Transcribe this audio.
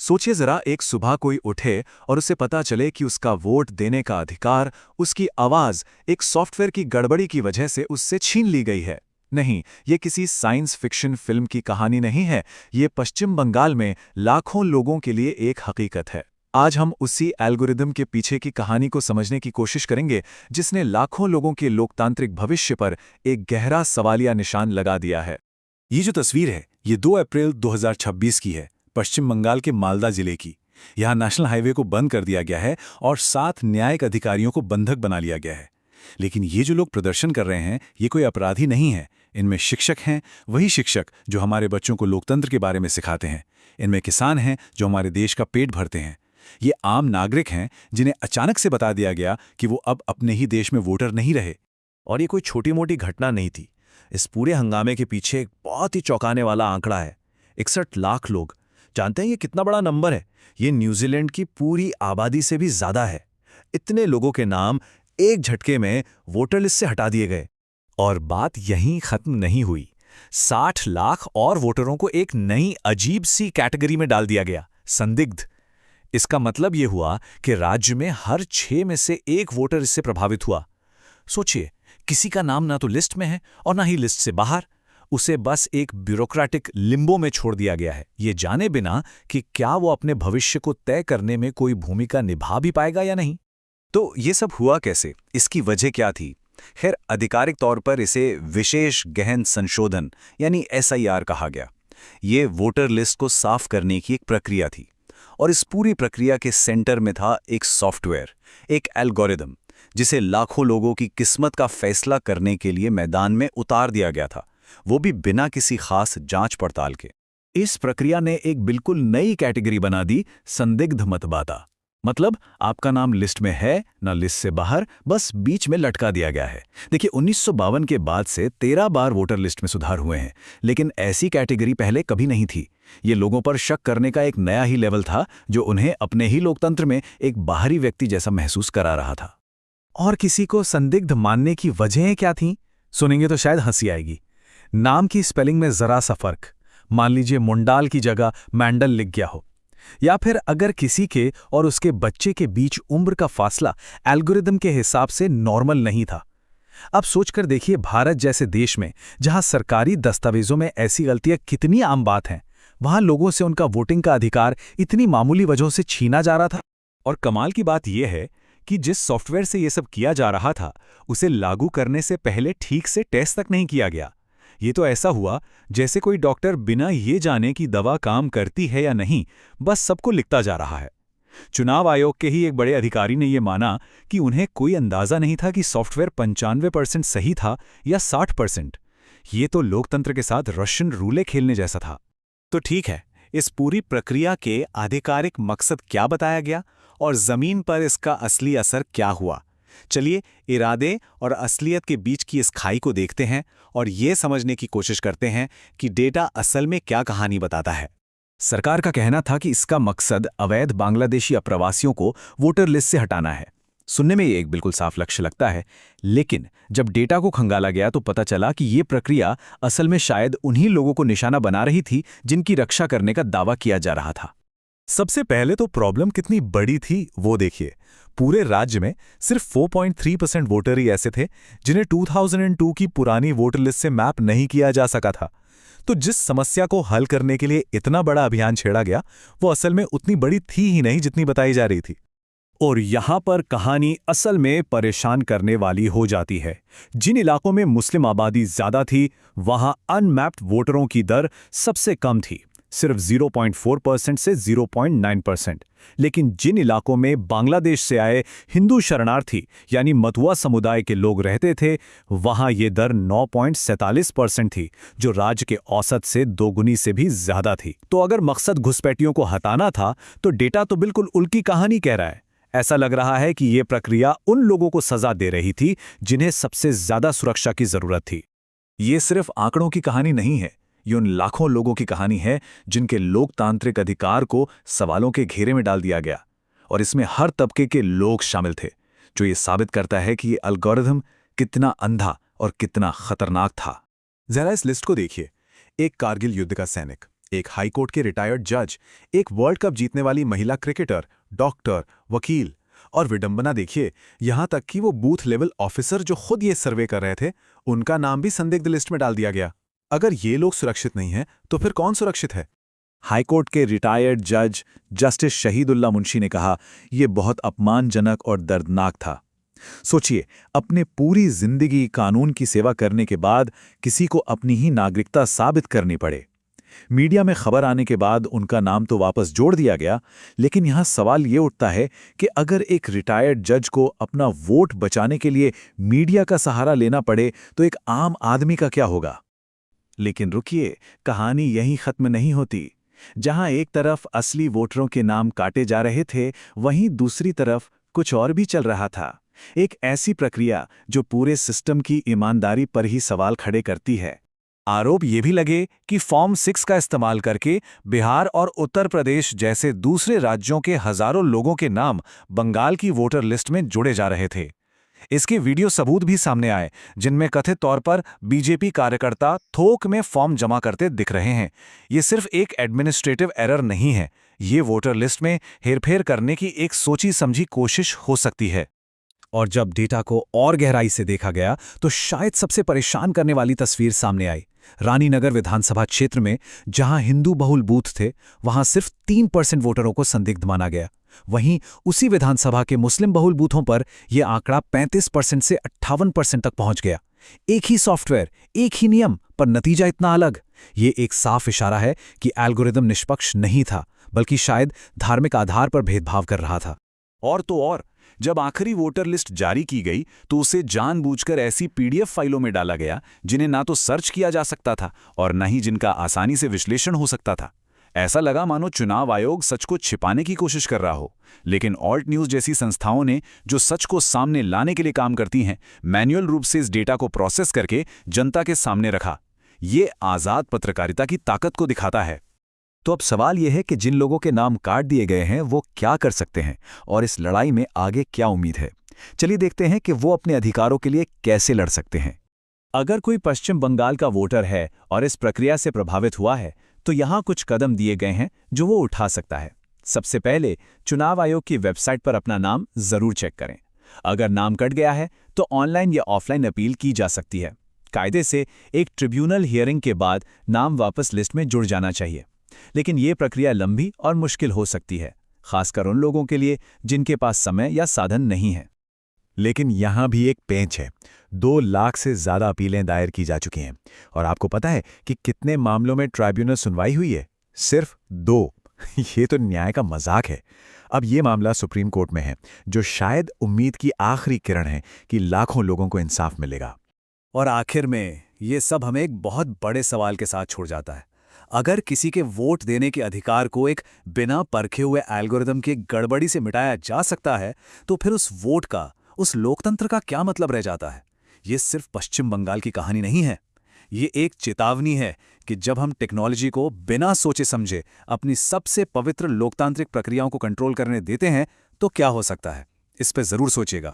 सोचिए जरा, एक सुबह कोई उठे और उसे पता चले कि उसका वोट देने का अधिकार, उसकी आवाज एक सॉफ्टवेयर की गड़बड़ी की वजह से उससे छीन ली गई है। नहीं, ये किसी साइंस फिक्शन फिल्म की कहानी नहीं है, ये पश्चिम बंगाल में लाखों लोगों के लिए एक हकीकत है। आज हम उसी एल्गोरिदम के पीछे की कहानी को समझने की कोशिश करेंगे, जिसने लाखों लोगों के लोकतांत्रिक भविष्य पर एक गहरा सवालिया निशान लगा दिया है। ये जो तस्वीर है, ये 2 अप्रैल 2026 की है, पश्चिम बंगाल के मालदा जिले की। यहाँ नेशनल हाईवे को बंद कर दिया गया है और 7 न्यायिक अधिकारियों को बंधक बना लिया गया है। लेकिन ये जो लोग प्रदर्शन कर रहे हैं, ये कोई अपराधी नहीं है। इनमें शिक्षक हैं, वही शिक्षक जो हमारे बच्चों को लोकतंत्र के बारे में सिखाते हैं। इनमें किसान हैं जो हमारे देश का पेट भरते हैं। ये आम नागरिक हैं जिन्हें अचानक से बता दिया गया कि वो अब अपने ही देश में वोटर नहीं रहे। और ये कोई छोटी मोटी घटना नहीं थी। इस पूरे हंगामे के पीछे एक बहुत ही चौंकाने वाला आंकड़ा है। 61 लाख लोग। जानते हैं ये कितना बड़ा नंबर है? ये न्यूजीलैंड की पूरी आबादी से भी ज्यादा है। इतने लोगों के नाम एक झटके में वोटर लिस्ट से हटा दिए गए। और बात यहीं खत्म नहीं हुई। 60 लाख और वोटरों को एक नई अजीब सी कैटेगरी में डाल दिया गया, संदिग्ध। इसका मतलब ये हुआ कि राज्य में हर 6 में से एक वोटर इससे प्रभावित हुआ। सोचिए, किसी का नाम ना तो लिस्ट में है और ना ही लिस्ट से बाहर। उसे बस एक ब्यूरोक्रेटिक लिम्बो में छोड़ दिया गया है, ये जाने बिना कि क्या वो अपने भविष्य को तय करने में कोई भूमिका निभा भी पाएगा या नहीं। तो ये सब हुआ कैसे? इसकी वजह क्या थी? खैर, आधिकारिक तौर पर इसे विशेष गहन संशोधन यानी SIR कहा गया। ये वोटर लिस्ट को साफ करने की एक प्रक्रिया थी। और इस पूरी प्रक्रिया के सेंटर में था एक सॉफ्टवेयर, एक एल्गोरिदम, जिसे लाखों लोगों की किस्मत का फैसला करने के लिए मैदान में उतार दिया गया था, वो भी बिना किसी खास जांच पड़ताल के। इस प्रक्रिया ने एक बिल्कुल नई कैटेगरी बना दी, संदिग्ध मतदाता। मतलब आपका नाम लिस्ट में है ना लिस्ट से बाहर, बस बीच में लटका दिया गया है। देखिए, 1952 के बाद से 13 बार वोटर लिस्ट में सुधार हुए हैं, लेकिन ऐसी कैटेगरी पहले कभी नहीं थी। ये लोगों पर शक करने का एक नया ही लेवल था, जो उन्हें अपने ही लोकतंत्र में एक बाहरी व्यक्ति जैसा महसूस करा रहा था। और किसी को संदिग्ध मानने की वजहें क्या थीं? सुनेंगे तो शायद हंसी आएगी। नाम की स्पेलिंग में जरा सा फर्क, मान लीजिए मुंडाल की जगह मैंडल लिख गया हो, या फिर अगर किसी के और उसके बच्चे के बीच उम्र का फासला एल्गोरिदम के हिसाब से नॉर्मल नहीं था। अब सोचकर देखिए, भारत जैसे देश में जहां सरकारी दस्तावेजों में ऐसी गलतियां कितनी आम बात हैं, वहां लोगों से उनका वोटिंग का अधिकार इतनी मामूली वजहों से छीना जा रहा था। और कमाल की बात यह है कि जिस सॉफ्टवेयर से ये सब किया जा रहा था, उसे लागू करने से पहले ठीक से टेस्ट तक नहीं किया गया। ये तो ऐसा हुआ जैसे कोई डॉक्टर बिना ये जाने कि दवा काम करती है या नहीं, बस सबको लिखता जा रहा है। चुनाव आयोग के ही एक बड़े अधिकारी ने यह माना कि उन्हें कोई अंदाजा नहीं था कि सॉफ्टवेयर 95% सही था या 60%। ये तो लोकतंत्र के साथ रशियन रूले खेलने जैसा था। तो ठीक है, इस पूरी प्रक्रिया के आधिकारिक मकसद क्या बताया गया और जमीन पर इसका असली असर क्या हुआ? चलिए, इरादे और असलियत के बीच की इस खाई को देखते हैं और ये समझने की कोशिश करते हैं कि डेटा असल में क्या कहानी बताता है। सरकार का कहना था कि इसका मकसद अवैध बांग्लादेशी अप्रवासियों को वोटर लिस्ट से हटाना है। सुनने में ये एक बिल्कुल साफ लक्ष्य लगता है, लेकिन जब डेटा को खंगाला गया तो पता चला कि ये प्रक्रिया असल में शायद उन्हीं लोगों को निशाना बना रही थी जिनकी रक्षा करने का दावा किया जा रहा था। सबसे पहले तो प्रॉब्लम कितनी बड़ी थी वो देखिए। पूरे राज्य में सिर्फ 4.3% वोटर ही ऐसे थे जिन्हें 2002 की पुरानी वोटर लिस्ट से मैप नहीं किया जा सका था। तो जिस समस्या को हल करने के लिए इतना बड़ा अभियान छेड़ा गया, वो असल में उतनी बड़ी थी ही नहीं जितनी बताई जा रही थी। और यहां पर कहानी असल में परेशान करने वाली हो जाती है। जिन इलाकों में मुस्लिम आबादी ज्यादा थी, वहां अनमैप्ड वोटरों की दर सबसे कम थी, सिर्फ 0.4% से 0.9%। लेकिन जिन इलाकों में बांग्लादेश से आए हिंदू शरणार्थी यानी मतुआ समुदाय के लोग रहते थे, वहां ये दर 9.47% थी, जो राज्य के औसत से दोगुनी से भी ज्यादा थी। तो अगर मकसद घुसपैठियों को हटाना था, तो डेटा तो बिल्कुल उल्टी कहानी कह रहा है। ऐसा लग रहा है कि ये प्रक्रिया उन लोगों को सजा दे रही थी जिन्हें सबसे ज्यादा सुरक्षा की जरूरत थी। ये सिर्फ आंकड़ों की कहानी नहीं है, ये उन लाखों लोगों की कहानी है जिनके लोकतांत्रिक अधिकार को सवालों के घेरे में डाल दिया गया। और इसमें हर तबके के लोग शामिल थे, जो ये साबित करता है कि ये एल्गोरिथम कितना अंधा और कितना खतरनाक था। जरा इस लिस्ट को देखिए। एक कारगिल युद्ध का सैनिक, एक हाईकोर्ट के रिटायर्ड जज, एक वर्ल्ड कप जीतने वाली महिला क्रिकेटर, डॉक्टर, वकील, और विडंबना देखिए, यहां तक कि वो बूथ लेवल ऑफिसर जो खुद ये सर्वे कर रहे थे, उनका नाम भी संदिग्ध लिस्ट में डाल दिया गया। अगर ये लोग सुरक्षित नहीं हैं, तो फिर कौन सुरक्षित है? हाईकोर्ट के रिटायर्ड जज जस्टिस शहीदुल्लाह मुंशी ने कहा, यह बहुत अपमानजनक और दर्दनाक था। सोचिए, अपने पूरी जिंदगी कानून की सेवा करने के बाद किसी को अपनी ही नागरिकता साबित करनी पड़े। मीडिया में खबर आने के बाद उनका नाम तो वापस जोड़ दिया गया, लेकिन यहां सवाल ये उठता है कि अगर एक रिटायर्ड जज को अपना वोट बचाने के लिए मीडिया का सहारा लेना पड़े तो एक आम आदमी का क्या होगा? लेकिन रुकिए, कहानी यहीं खत्म नहीं होती। जहां एक तरफ असली वोटरों के नाम काटे जा रहे थे, वहीं दूसरी तरफ कुछ और भी चल रहा था। एक ऐसी प्रक्रिया जो पूरे सिस्टम की ईमानदारी पर ही सवाल खड़े करती है। आरोप ये भी लगे कि फॉर्म 6 का इस्तेमाल करके बिहार और उत्तर प्रदेश जैसे दूसरे राज्यों के हजारों लोगों के नाम बंगाल की वोटर लिस्ट में जुड़े जा रहे थे। इसके वीडियो सबूत भी सामने आए, जिनमें कथित तौर पर बीजेपी कार्यकर्ता थोक में फॉर्म जमा करते दिख रहे हैं। ये सिर्फ एक एडमिनिस्ट्रेटिव एरर नहीं है, ये वोटर लिस्ट में हेरफेर करने की एक सोची समझी कोशिश हो सकती है। और जब डेटा को और गहराई से देखा गया तो शायद सबसे परेशान करने वाली तस्वीर सामने आई। रानीनगर विधानसभा क्षेत्र में जहां हिंदू बहुल बूथ थे, वहां सिर्फ 3% वोटरों को संदिग्ध माना गया। वहीं उसी विधानसभा के मुस्लिम बहुल बूथों पर यह आंकड़ा 35% से 58% तक पहुंच गया। एक ही सॉफ्टवेयर, एक ही नियम, पर नतीजा इतना अलग। ये एक साफ इशारा है कि एल्गोरिदम निष्पक्ष नहीं था, बल्कि शायद धार्मिक आधार पर भेदभाव कर रहा था। और तो और, जब आखिरी वोटर लिस्ट जारी की गई तो उसे जानबूझकर ऐसी पीडीएफ फाइलों में डाला गया जिन्हें ना तो सर्च किया जा सकता था और न ही जिनका आसानी से विश्लेषण हो सकता था। ऐसा लगा मानो चुनाव आयोग सच को छिपाने की कोशिश कर रहा हो। लेकिन ऑल्ट न्यूज जैसी संस्थाओं ने, जो सच को सामने लाने के लिए काम करती हैं, मैन्युअल रूप से इस डेटा को प्रोसेस करके जनता के सामने रखा। ये आज़ाद पत्रकारिता की ताकत को दिखाता है। तो अब सवाल यह है कि जिन लोगों के नाम काट दिए गए हैं वो क्या कर सकते हैं और इस लड़ाई में आगे क्या उम्मीद है। चलिए देखते हैं कि वो अपने अधिकारों के लिए कैसे लड़ सकते हैं। अगर कोई पश्चिम बंगाल का वोटर है और इस प्रक्रिया से प्रभावित हुआ है, तो यहाँ कुछ कदम दिए गए हैं जो वो उठा सकता है। सबसे पहले, चुनाव आयोग की वेबसाइट पर अपना नाम जरूर चेक करें। अगर नाम कट गया है तो ऑनलाइन या ऑफलाइन अपील की जा सकती है। कायदे से एक ट्रिब्यूनल हियरिंग के बाद नाम वापस लिस्ट में जुड़ जाना चाहिए। लेकिन ये प्रक्रिया लंबी और मुश्किल हो सकती है, खासकर उन लोगों के लिए जिनके पास समय या साधन नहीं है। लेकिन यहाँ भी एक पेंच है। 2 लाख से ज़्यादा अपीलें दायर की जा चुकी हैं। और आपको पता है कि कितने मामलों में ट्राइब्यूनल सुनवाई हुई है? सिर्फ 2। ये तो न्याय का मजाक है। अब ये मामला सुप्रीम कोर्ट में है, जो शायद उम्मीद की आखिरी किरण है कि लाखों लोगों को इंसाफ मिलेगा। और आखिर में ये सब हमें एक बहुत बड़े सवाल के साथ छोड़ जाता है। अगर किसी के वोट देने के अधिकार को एक बिना परखे हुए एल्गोरिदम की गड़बड़ी से मिटाया जा सकता है, तो फिर उस वोट का, उस लोकतंत्र का क्या मतलब रह जाता है? ये सिर्फ पश्चिम बंगाल की कहानी नहीं है। ये एक चेतावनी है कि जब हम टेक्नोलॉजी को बिना सोचे समझे अपनी सबसे पवित्र लोकतांत्रिक प्रक्रियाओं को कंट्रोल करने देते हैं, तो क्या हो सकता है। इस पर जरूर सोचिएगा।